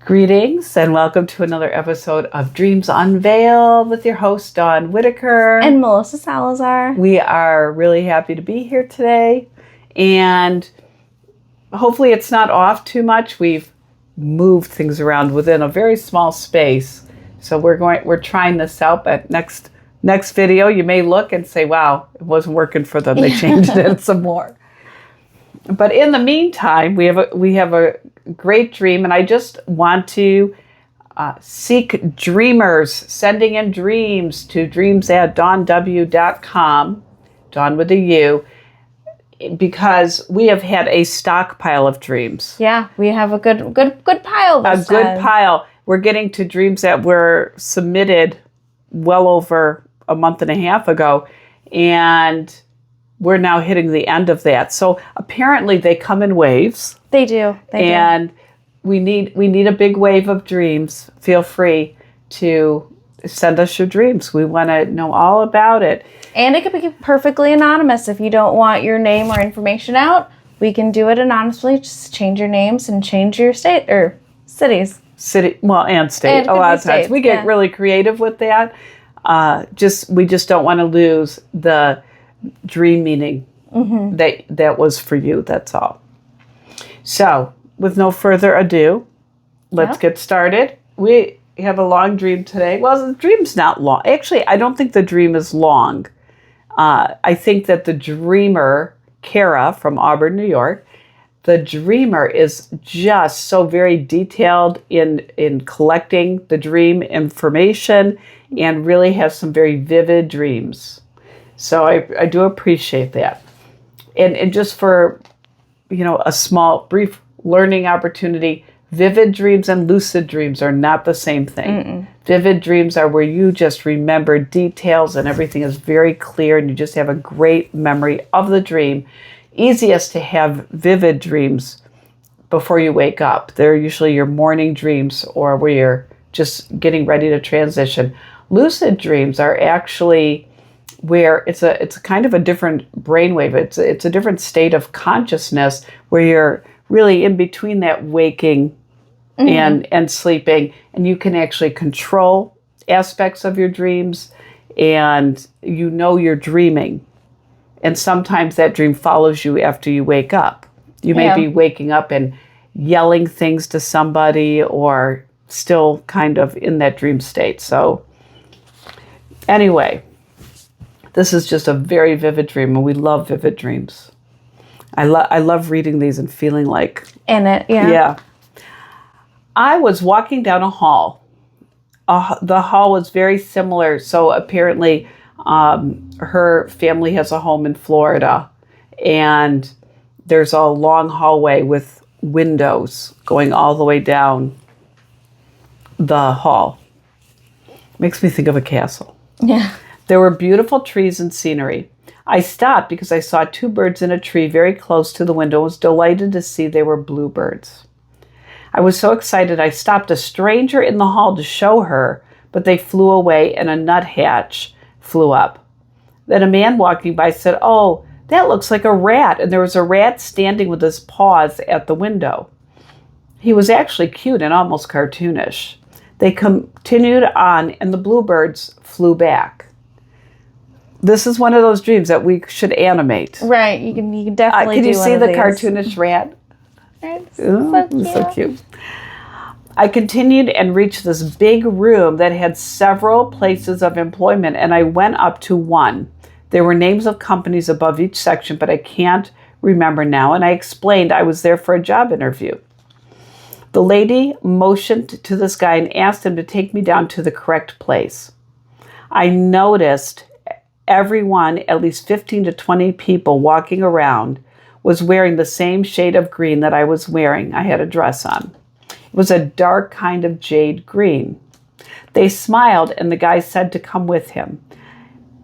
Greetings and welcome to another episode of Dreams Unveiled with your host, Daun Whittaker. And Melissa Salazar. We are really happy to be here today. And hopefully it's not off too much. We've moved things around within a very small space. So we're trying this out, but next video you may look and say, wow, it wasn't working for them. They changed it some more. But in the meantime, we have a great dream, and I just want to seek dreamers sending in dreams to dreams@dawnw.com, Dawn with a U, because we have had a stockpile of dreams. Yeah, we have a good pile this time. A good pile. We're getting to dreams that were submitted well over a month and a half ago, and we're now hitting the end of that. So apparently they come in waves. They do. And we need a big wave of dreams. Feel free to send us your dreams. We want to know all about it. And it could be perfectly anonymous. If you don't want your name or information out, we can do it anonymously. Just change your names and change your state or cities. And state. And a lot of times states, we get really creative with that. We just don't want to lose the dream meaning that was for you. That's all. So, with no further ado, let's get started. We have a long dream today. Well, the dream's not long. Actually, I don't think the dream is long. I think that the dreamer, Cara from Auburn, New York, the dreamer is just so very detailed in collecting the dream information and really has some very vivid dreams. So I do appreciate that. And just for, a small, brief learning opportunity, vivid dreams and lucid dreams are not the same thing. Mm-mm. Vivid dreams are where you just remember details and everything is very clear and you just have a great memory of the dream. Easiest to have vivid dreams before you wake up. They're usually your morning dreams or where you're just getting ready to transition. Lucid dreams are actually where it's a kind of a different brainwave. It's a different state of consciousness where you're really in between that waking and sleeping, and you can actually control aspects of your dreams, and you're dreaming. And sometimes that dream follows you after you wake up. You may be waking up and yelling things to somebody or still kind of in that dream state. So anyway, this is just a very vivid dream, and we love vivid dreams. I love reading these and feeling like in it. Yeah. Yeah. I was walking down a hall. The hall was very similar. So apparently, her family has a home in Florida, and there's a long hallway with windows going all the way down the hall. Makes me think of a castle. Yeah. There were beautiful trees and scenery. I stopped because I saw two birds in a tree very close to the window and was delighted to see they were bluebirds. I was so excited I stopped a stranger in the hall to show her, but they flew away and a nuthatch flew up. Then a man walking by said, "Oh, that looks like a rat," and there was a rat standing with his paws at the window. He was actually cute and almost cartoonish. They continued on and the bluebirds flew back. This is one of those dreams that we should animate. Right, you can definitely do one of these. Can you see the cartoonish rat? It's so cute. I continued and reached this big room that had several places of employment, and I went up to one. There were names of companies above each section, but I can't remember now, and I explained I was there for a job interview. The lady motioned to this guy and asked him to take me down to the correct place. I noticed everyone, at least 15 to 20 people walking around, was wearing the same shade of green that I was wearing. I had a dress on. It was a dark kind of jade green. They smiled, and the guy said to come with him.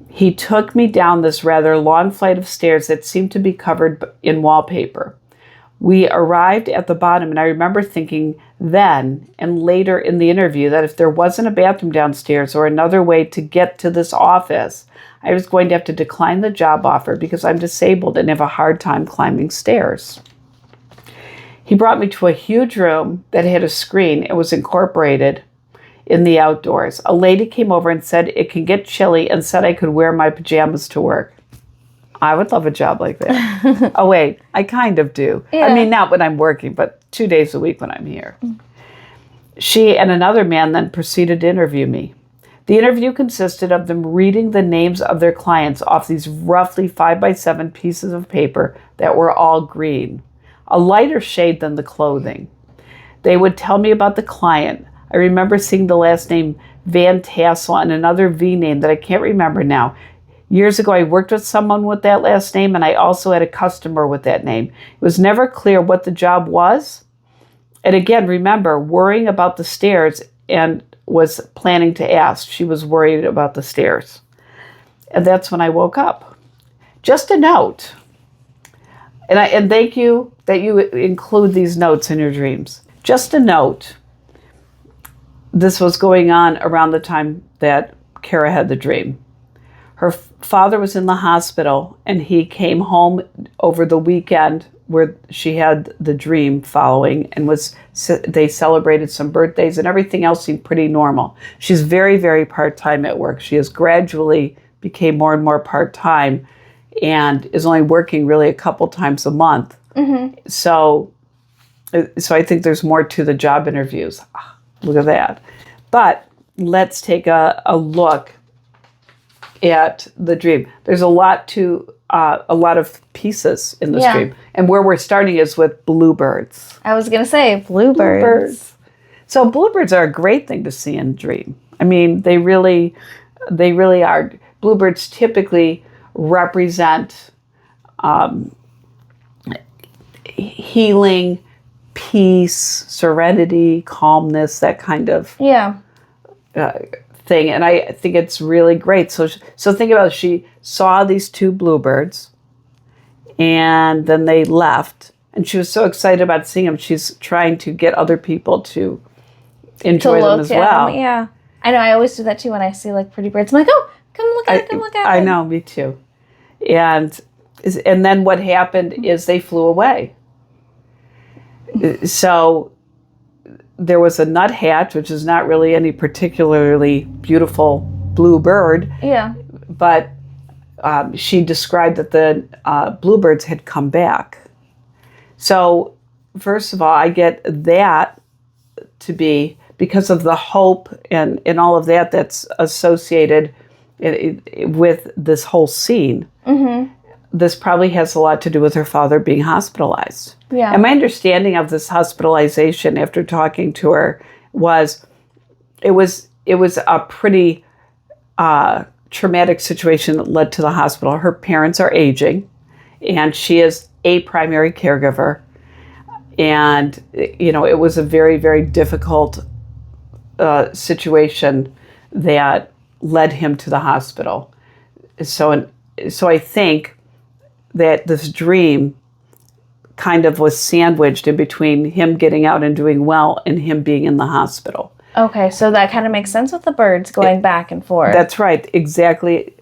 He took me down this rather long flight of stairs that seemed to be covered in wallpaper. We arrived at the bottom, and I remember thinking then and later in the interview that if there wasn't a bathroom downstairs or another way to get to this office, I was going to have to decline the job offer because I'm disabled and have a hard time climbing stairs. He brought me to a huge room that had a screen. It was incorporated in the outdoors. A lady came over and said it can get chilly and said I could wear my pajamas to work. I would love a job like that. Oh, wait, I kind of do. Yeah. I mean, not when I'm working, but 2 days a week when I'm here. She and another man then proceeded to interview me. The interview consisted of them reading the names of their clients off these roughly 5x7 pieces of paper that were all green, a lighter shade than the clothing. They would tell me about the client. I remember seeing the last name Van Tassel and another V name that I can't remember now. Years ago, I worked with someone with that last name, and I also had a customer with that name. It was never clear what the job was. And again, remember, worrying about the stairs and was planning to ask. She was worried about the stairs. And that's when I woke up. Just a note. And thank you that you include these notes in your dreams. Just a note. This was going on around the time that Cara had the dream. Her father was in the hospital, and he came home over the weekend where she had the dream following, and they celebrated some birthdays, and everything else seemed pretty normal. She's very, very part-time at work. She has gradually became more and more part-time and is only working really a couple times a month. Mm-hmm. So I think there's more to the job interviews. Look at that. But let's take a look at the dream. There's a lot of pieces in this dream. And where we're starting is with bluebirds. I was going to say bluebirds. So bluebirds are a great thing to see in a dream. I mean, they really are. Bluebirds typically represent healing, peace, serenity, calmness, that kind of thing. And I think it's really great. So think about it. She saw these two bluebirds, and then they left. And she was so excited about seeing them. She's trying to get other people to enjoy them as well. Yeah. I know. I always do that too when I see like pretty birds. I'm like, oh, come look at it, come look at it. I know, me too. And then what happened is they flew away. So there was a nuthatch, which is not really any particularly beautiful blue bird. Yeah. But she described that the bluebirds had come back. So first of all, I get that to be because of the hope and all of that that's associated with this whole scene. Mm-hmm. This probably has a lot to do with her father being hospitalized. Yeah. And my understanding of this hospitalization after talking to her was it was a pretty traumatic situation that led to the hospital. Her parents are aging, and she is a primary caregiver. And, it was a very, very difficult situation that led him to the hospital. So I think that this dream kind of was sandwiched in between him getting out and doing well and him being in the hospital. Okay, so that kind of makes sense with the birds going back and forth. That's right. Exactly.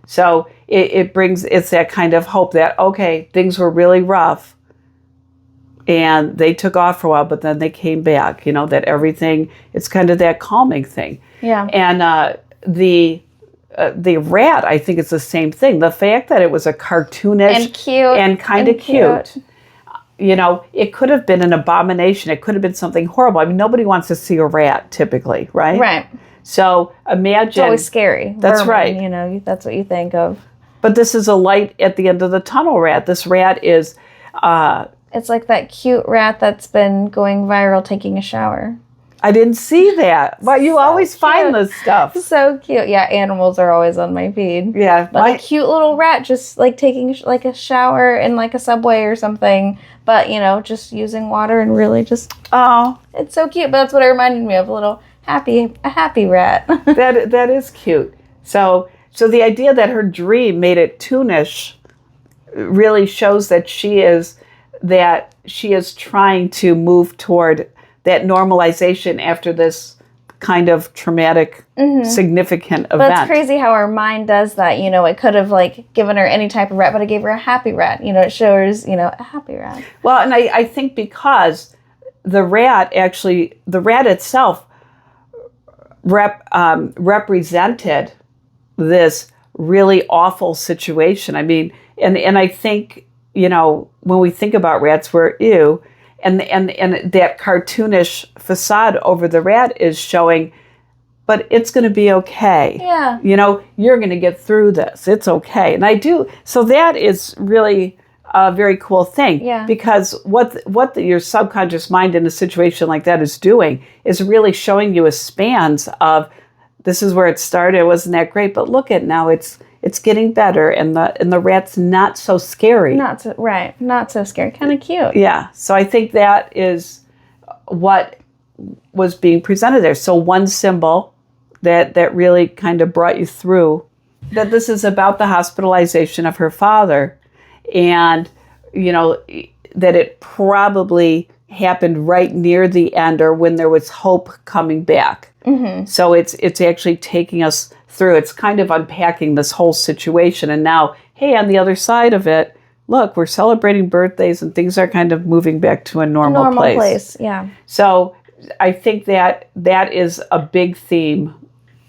So it's that kind of hope that, okay, things were really rough and they took off for a while, but then they came back, that everything, it's kind of that calming thing. Yeah. And the rat, I think it's the same thing. The fact that it was a cartoonish and cute and kind of cute. It could have been an abomination. It could have been something horrible. I mean, nobody wants to see a rat typically, right? Right. So imagine. It's always scary. That's Vermin, right. That's what you think of. But this is a light at the end of the tunnel rat. This rat is... it's like that cute rat that's been going viral taking a shower. I didn't see that. Well, you always find this stuff. So cute. Yeah, animals are always on my feed. Yeah. But a cute little rat just like taking like a shower in like a Subway or something. But, just using water and really just... Oh. It's so cute. But that's what it reminded me of, a happy rat. That is cute. So the idea that her dream made it toonish really shows that she is trying to move toward that normalization after this kind of traumatic, significant event. But it's crazy how our mind does that. You know, it could have like given her any type of rat, but it gave her a happy rat. You know, it shows, you know, a happy rat. Well, and I think because the rat itself represented this really awful situation. I mean, and I think, you know, when we think about rats, we're ew. And that cartoonish facade over the rat is showing, but it's going to be okay. Yeah. You know, you're going to get through this. It's okay. And I do. So that is really a very cool thing. Yeah. Because what your subconscious mind in a situation like that is doing is really showing you a spans of, this is where it started. It wasn't that great, but look at now. It's getting better, and the rat's not so scary. Not so scary. Kind of cute. Yeah. So I think that is what was being presented there. So one symbol that really kind of brought you through, that this is about the hospitalization of her father, and you know that it probably happened right near the end, or when there was hope coming back. Mm-hmm. So it's actually taking us through. It's kind of unpacking this whole situation. And now, hey, on the other side of it, look, we're celebrating birthdays and things are kind of moving back to a normal place. Yeah. So I think that is a big theme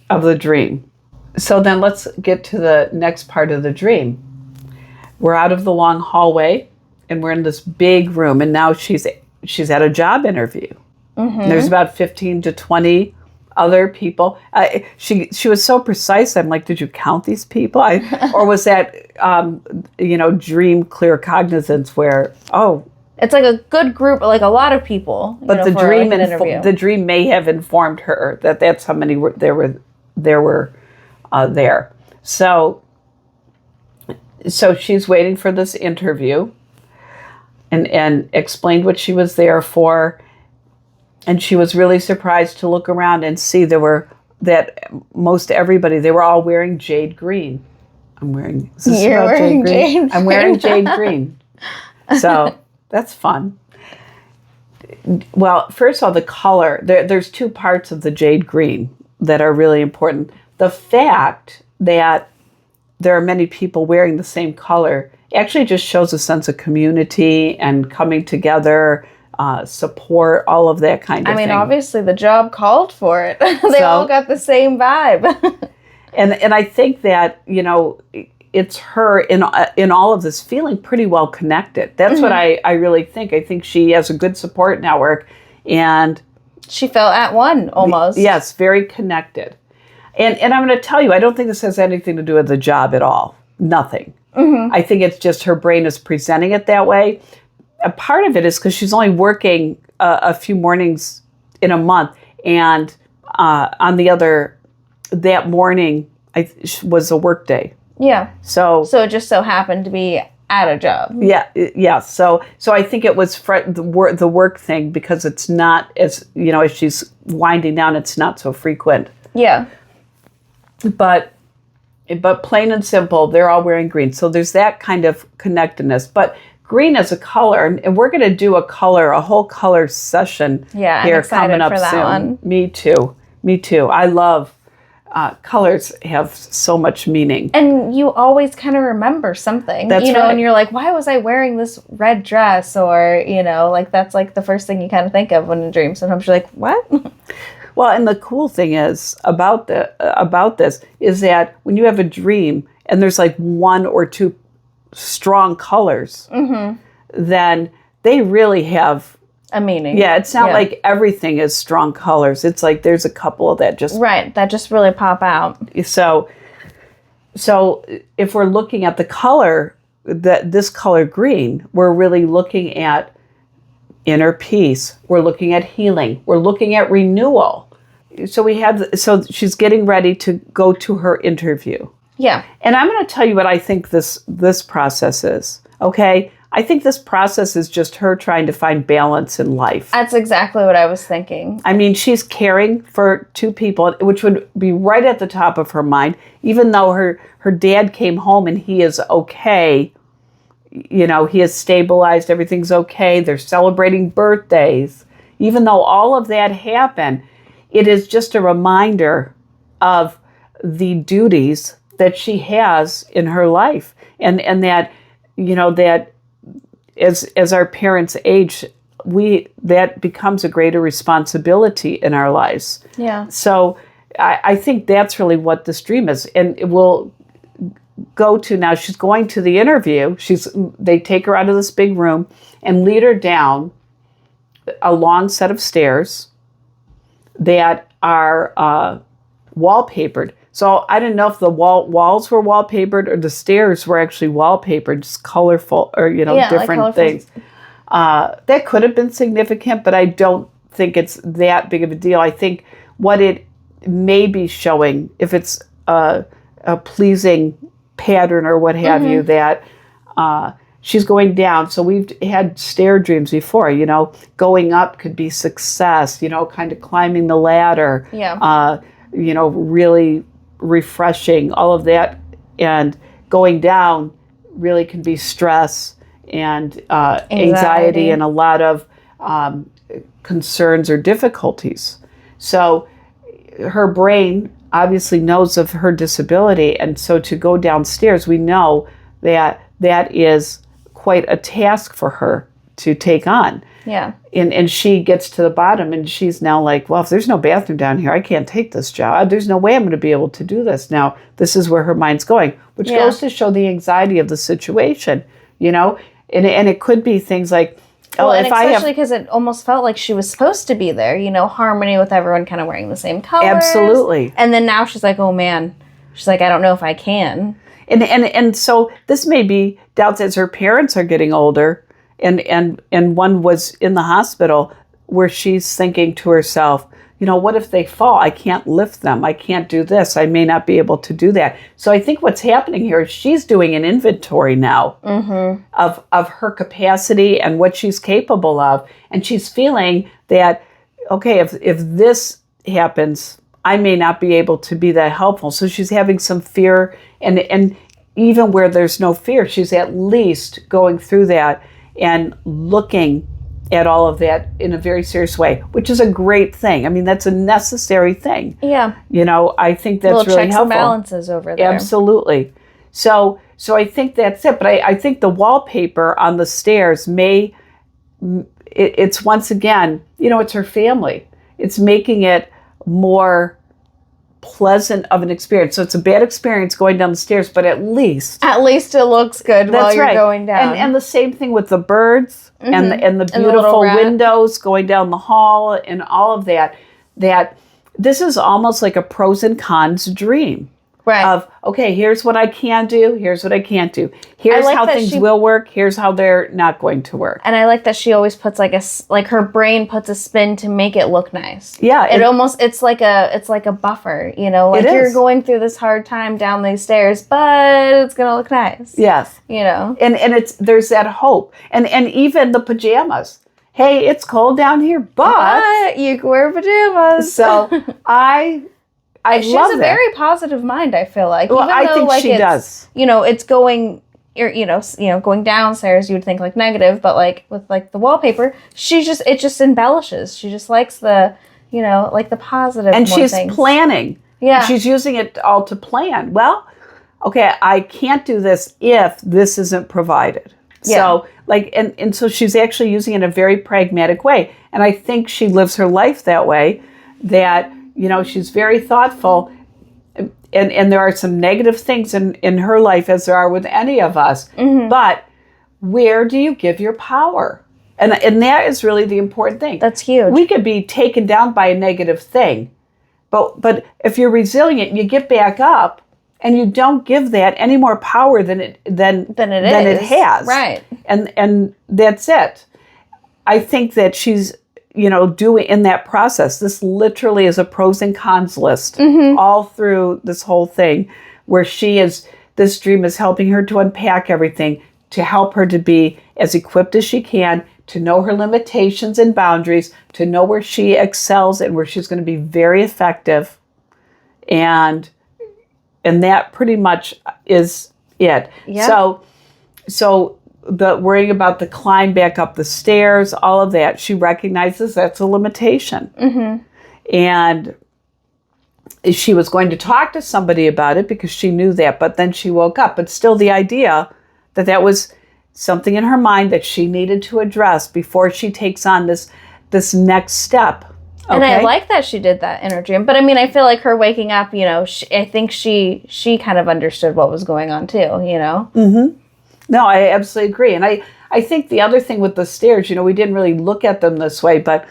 of the dream. So then let's get to the next part of the dream. We're out of the long hallway and we're in this big room, and now she's at a job interview. Mm-hmm. There's about 15 to 20 other people. She was so precise. I'm like, did you count these people? Or was that, dream clear cognizance where, it's like a good group, like a lot of people. But the dream, the dream may have informed her that that's how many there were there. So she's waiting for this interview, and explained what she was there for. And she was really surprised to look around and see most everybody, they were all wearing jade green. I'm wearing jade green. I'm wearing jade green. So that's fun. Well, first of all, the color. There's two parts of the jade green that are really important. The fact that there are many people wearing the same color actually just shows a sense of community and coming together, support, all of that kind of thing. I mean, obviously the job called for it. They all got the same vibe. and I think that, you know, it's her in all of this feeling pretty well connected. That's what I really think. I think she has a good support network, and she felt at one almost. Yes, very connected. And I'm going to tell you, I don't think this has anything to do with the job at all. Nothing. Mm-hmm. I think it's just her brain is presenting it that way. A part of it is because she's only working a few mornings in a month, and on the other, that morning was a work day. Yeah. So it just so happened to be at a job. Yeah. So I think it was the work thing, because it's not as, you know, as she's winding down, it's not so frequent. Yeah. But plain and simple, they're all wearing green. So there's that kind of connectedness. But green as a color, and we're going to do a whole color session here coming up soon. One. Me too. I love colors have so much meaning. And you always kind of remember something. That's right. And you're like, why was I wearing this red dress? Or, like that's like the first thing you kind of think of when you dream. Sometimes you're like, what? Well, and the cool thing is about this is that when you have a dream and there's like one or two strong colors, then they really have a meaning. Yeah, it's not like everything is strong colors. It's like there's a couple of that just really pop out. So if we're looking at the color, this color green, we're really looking at inner peace. We're looking at healing. We're looking at renewal. So she's getting ready to go to her interview. Yeah. And I'm going to tell you what I think this process is. Okay? I think this process is just her trying to find balance in life. That's exactly what I was thinking. I mean, she's caring for two people, which would be right at the top of her mind, even though her dad came home and he is okay. You know, he is stabilized. Everything's okay. They're celebrating birthdays. Even though all of that happened, it is just a reminder of the duties that she has in her life, and that, that as our parents age, that becomes a greater responsibility in our lives. Yeah. So I think that's really what this dream is, and it will go to now. She's going to the interview. They take her out of this big room and lead her down a long set of stairs that are wallpapered. So I didn't know if the walls were wallpapered or the stairs were actually wallpapered, just colorful or different like things. That could have been significant, but I don't think it's that big of a deal. I think what it may be showing, if it's a pleasing pattern or what have you, that she's going down. So we've had stair dreams before, going up could be success, kind of climbing the ladder, really refreshing, all of that. And going down really can be stress and anxiety and a lot of concerns or difficulties. So her brain obviously knows of her disability, and so to go downstairs, we know that is quite a task for her to take on. Yeah. And she gets to the bottom, and she's now like, well, if there's no bathroom down here, I can't take this job. There's no way I'm going to be able to do this. Now, this is where her mind's going, which goes to show the anxiety of the situation, and it could be things like, especially because it almost felt like she was supposed to be there, harmony with everyone kind of wearing the same colors. Absolutely. And then now she's like, oh man, she's like, I don't know if I can. And so this may be doubts as her parents are getting older, and one was in the hospital where she's thinking to herself, what if they fall? I can't lift them. I can't do this. I may not be able to do that. So I think what's happening here is she's doing an inventory now of her capacity and what she's capable of. And she's feeling that, okay, if this happens, I may not be able to be that helpful. So she's having some fear. And even where there's no fear, she's at least going through that and looking at all of that in a very serious way, which is a great thing. I mean, that's a necessary thing. Yeah. I think that's really checks helpful. And balances over there. Absolutely. So I think that's it. But I think the wallpaper on the stairs it's once again, it's her family. It's making it more pleasant of an experience. So it's a bad experience going down the stairs, but at least it looks good while you're going down. And the same thing with the birds and the beautiful windows going down the hall and all of that. That this is almost like a pros and cons dream. Right. Of, okay, here's what I can do, here's what I can't do. Here's how things will work, here's how they're not going to work. And I like that she always puts her brain puts a spin to make it look nice. Yeah. It's like a buffer, you're going through this hard time down these stairs, but it's going to look nice. Yes. And there's that hope. And even the pajamas. Hey, it's cold down here, but you can wear pajamas. So she has a very positive mind, I feel like. Well, I think she does. It's going, going downstairs, you would think negative, but with the wallpaper, it just embellishes. She just likes the, the positive. And she's things. planning. Yeah. She's using it all to plan. Well, okay, I can't do this if this isn't provided. Yeah. So and so she's actually using it in a very pragmatic way. And I think she lives her life that way, that she's very thoughtful, and there are some negative things in her life, as there are with any of us. Mm-hmm. But where do you give your power? And that is really the important thing. That's huge. We could be taken down by a negative thing, but if you're resilient, you get back up, and you don't give that any more power than it has. Right. And that's it. I think that she's doing in that process. This literally is a pros and cons list all through this whole thing, where this dream is helping her to unpack everything, to help her to be as equipped as she can, to know her limitations and boundaries, to know where she excels and where she's going to be very effective. And that pretty much is it. Yeah. So the worrying about the climb back up the stairs, all of that, she recognizes that's a limitation. Mm-hmm. And she was going to talk to somebody about it because she knew that, but then she woke up. But still the idea that was something in her mind that she needed to address before she takes on this next step. Okay? And I like that she did that in her dream. But I mean, I feel like her waking up, I think she kind of understood what was going on too, Mm-hmm. No, I absolutely agree. And I think the other thing with the stairs, we didn't really look at them this way, but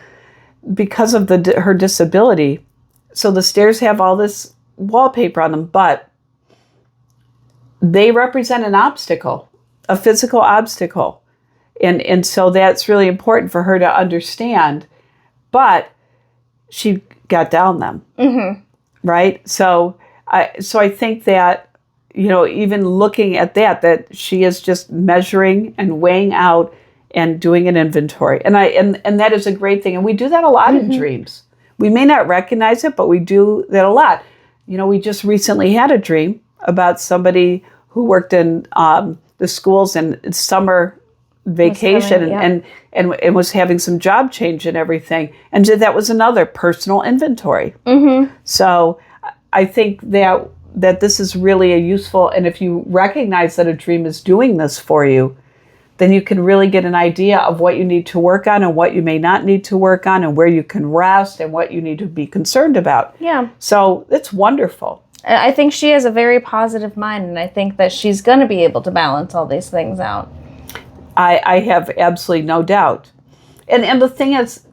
because of her disability, so the stairs have all this wallpaper on them, but they represent an obstacle, a physical obstacle. And so that's really important for her to understand. But she got down them, right? So I think that, even looking at that she is just measuring and weighing out and doing an inventory. And that is a great thing. And we do that a lot in dreams. We may not recognize it, but we do that a lot. We just recently had a dream about somebody who worked in the schools in summer vacation and was having some job change and everything. And that was another personal inventory. So I think that this is really a useful, and if you recognize that a dream is doing this for you, then you can really get an idea of what you need to work on and what you may not need to work on and where you can rest and what you need to be concerned about. Yeah. So it's wonderful. I think she has a very positive mind, and I think that she's going to be able to balance all these things out. I have absolutely no doubt. And the thing is,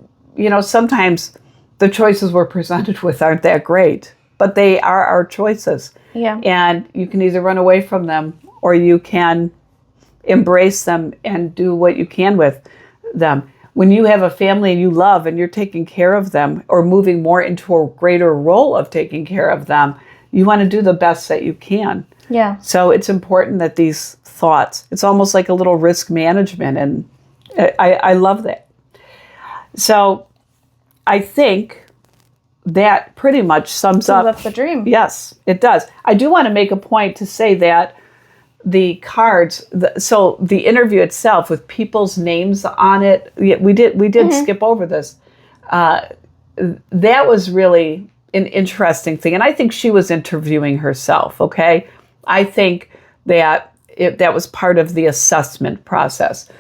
sometimes the choices we're presented with aren't that great, but they are our choices. Yeah. And you can either run away from them or you can embrace them and do what you can with them. When you have a family you love and you're taking care of them or moving more into a greater role of taking care of them, you want to do the best that you can. Yeah. So it's important that these thoughts, it's almost like a little risk management, and I love that. So I think that pretty much sums up the dream. Yes, it does. I do want to make a point to say that the cards, so the interview itself with people's names on it, we did skip over this. That was really an interesting thing. And I think she was interviewing herself, okay? I think that that was part of the assessment process.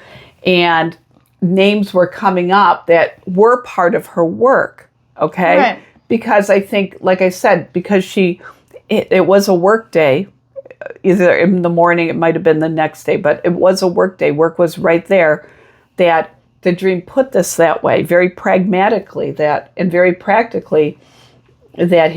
And names were coming up that were part of her work, okay? Right. Because I think, like I said, because it was a work day, either in the morning, it might have been the next day, but it was a work day. Work was right there, that the dream put this that way, very pragmatically, and very practically, that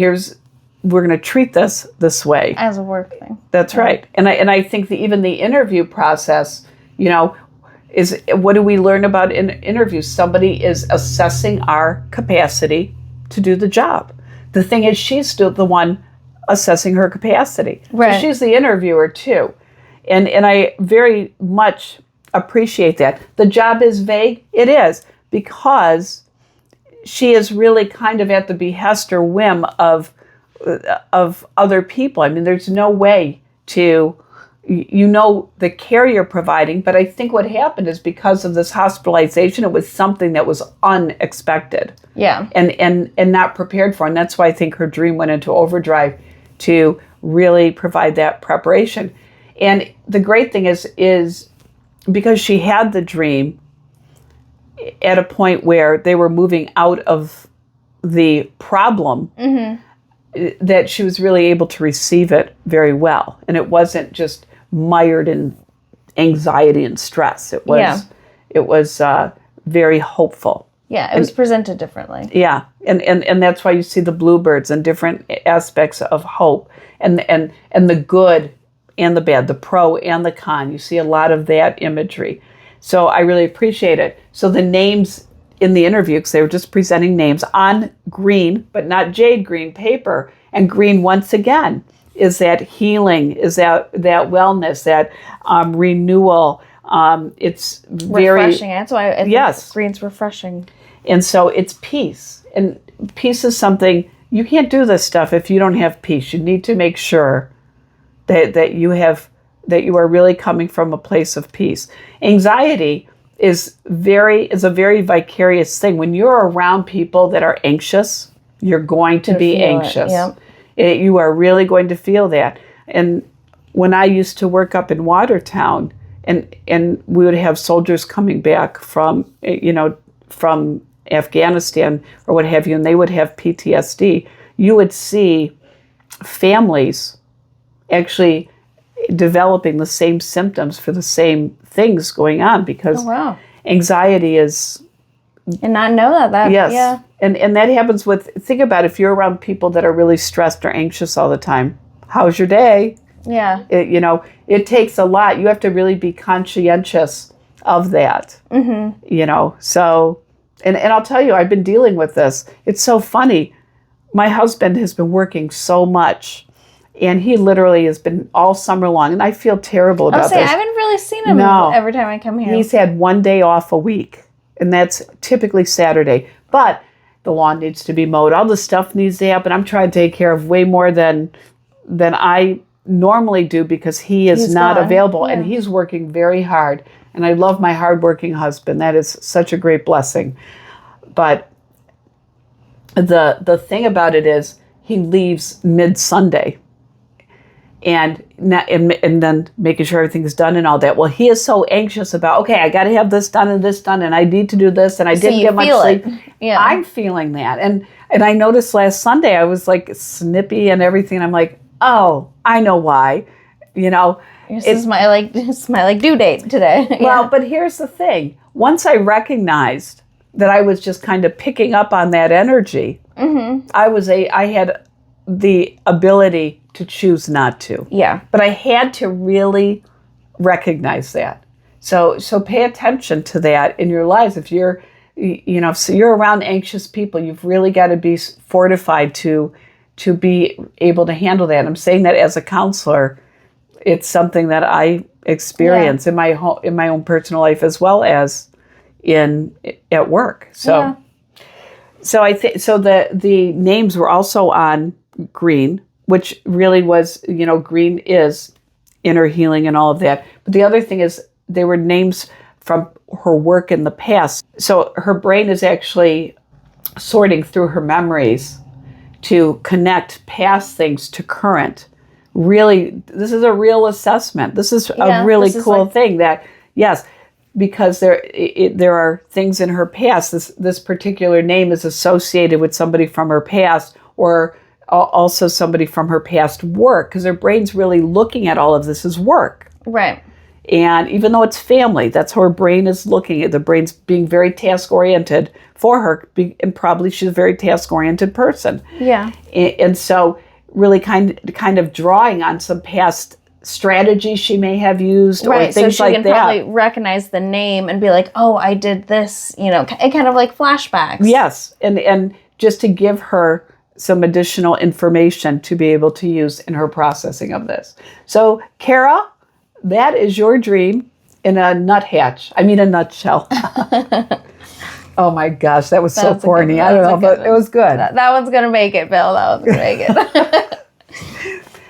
we're going to treat this way. As a work thing. That's right. And I think that even the interview process, is, what do we learn about in interviews? Somebody is assessing our capacity to do the job. The thing is, she's still the one assessing her capacity. Right. So she's the interviewer too. And I very much appreciate that. The job is vague. It is, because she is really kind of at the behest or whim of other people. I mean, there's no way to, the care you're providing, but I think what happened is because of this hospitalization, it was something that was unexpected. Yeah. And not prepared for. And that's why I think her dream went into overdrive, to really provide that preparation. And the great thing is because she had the dream at a point where they were moving out of the problem, that she was really able to receive it very well. And it wasn't just mired in anxiety and stress. It was very hopeful. Yeah, it was presented differently. Yeah, and that's why you see the bluebirds and different aspects of hope, and the good and the bad, the pro and the con. You see a lot of that imagery. So I really appreciate it. So the names in the interview, because they were just presenting names on green, but not jade green paper. And green, once again, is that healing, is that wellness, that renewal. It's very refreshing. That's why I think green's refreshing. And so it's peace. And peace is something, you can't do this stuff if you don't have peace. You need to make sure that you are really coming from a place of peace. Anxiety is a very vicarious thing. When you're around people that are anxious, You're going to be anxious. You are really going to feel that. And when I used to work up in Watertown, and we would have soldiers coming back from Afghanistan or what have you, and they would have PTSD, you would see families actually developing the same symptoms for the same things going on because anxiety is... And not know that. Yes. Yeah. And that happens with... Think about if you're around people that are really stressed or anxious all the time. How's your day? Yeah. It takes a lot. You have to really be conscientious of that. Mm-hmm. So... And I'll tell you, I've been dealing with this. It's so funny. My husband has been working so much. And he literally has been all summer long. And I feel terrible about this. I haven't really seen him every time I come here. He's had one day off a week. And that's typically Saturday. But the lawn needs to be mowed. All the stuff needs to happen. I'm trying to take care of way more than I normally do because he's not available. Yeah. And he's working very hard. And I love my hardworking husband. That is such a great blessing. But the thing about it is he leaves mid-Sunday. And then making sure everything's done and all that. Well, he is so anxious about, okay, I got to have this done, and I need to do this, and I didn't get much sleep. Yeah. I'm feeling that. And I noticed last Sunday I was like snippy and everything. I'm like, oh, I know why. This is my due date today. Well, but here's the thing. Once I recognized that I was just kind of picking up on that energy, I had the ability to choose not to. Yeah. But I had to really recognize that. So pay attention to that in your lives. If you're around anxious people, you've really got to be fortified to be able to handle that. I'm saying that as a counselor. It's something that I experience in my own personal life as well as at work. So I think the names were also on green, which really was, green is inner healing and all of that. But the other thing is they were names from her work in the past. So her brain is actually sorting through her memories to connect past things to current. Really, this is a real assessment. This is a really cool thing that, yes, because there are things in her past. This particular name is associated with somebody from her past or also somebody from her past work because her brain's really looking at all of this as work. Right. And even though it's family, that's how her brain is looking at. The brain's being very task-oriented for her, and probably she's a very task-oriented person. Yeah. And so really kind of drawing on some past strategies she may have used or things like that. Right, so she can probably recognize the name and be like, oh, I did this, and kind of like flashbacks. Yes, and just to give her some additional information to be able to use in her processing of this. So, Cara, that is your dream in a nutshell. Oh my gosh, that was so corny. I don't know, but it was good. That one's going to make it, Bill. That one's going to make it.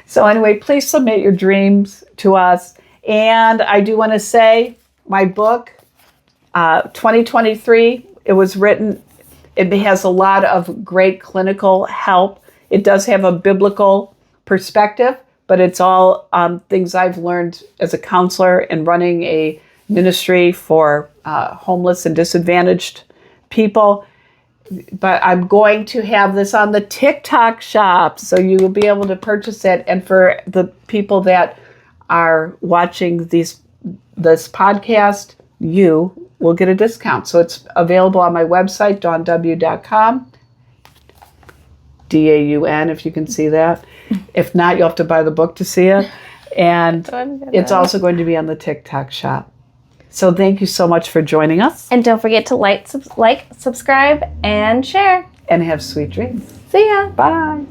So anyway, please submit your dreams to us. And I do want to say my book, 2023, it was written, it has a lot of great clinical help. It does have a biblical perspective, but it's all things I've learned as a counselor and running a ministry for homeless and disadvantaged people. But I'm going to have this on the TikTok shop, so you will be able to purchase it. And for the people that are watching this podcast, you will get a discount. So it's available on my website, dawnw.com. DAUN, if you can see that. If not, you'll have to buy the book to see it. And it's also going to be on the TikTok shop. So thank you so much for joining us. And don't forget to like, subscribe, and share. And have sweet dreams. See ya. Bye.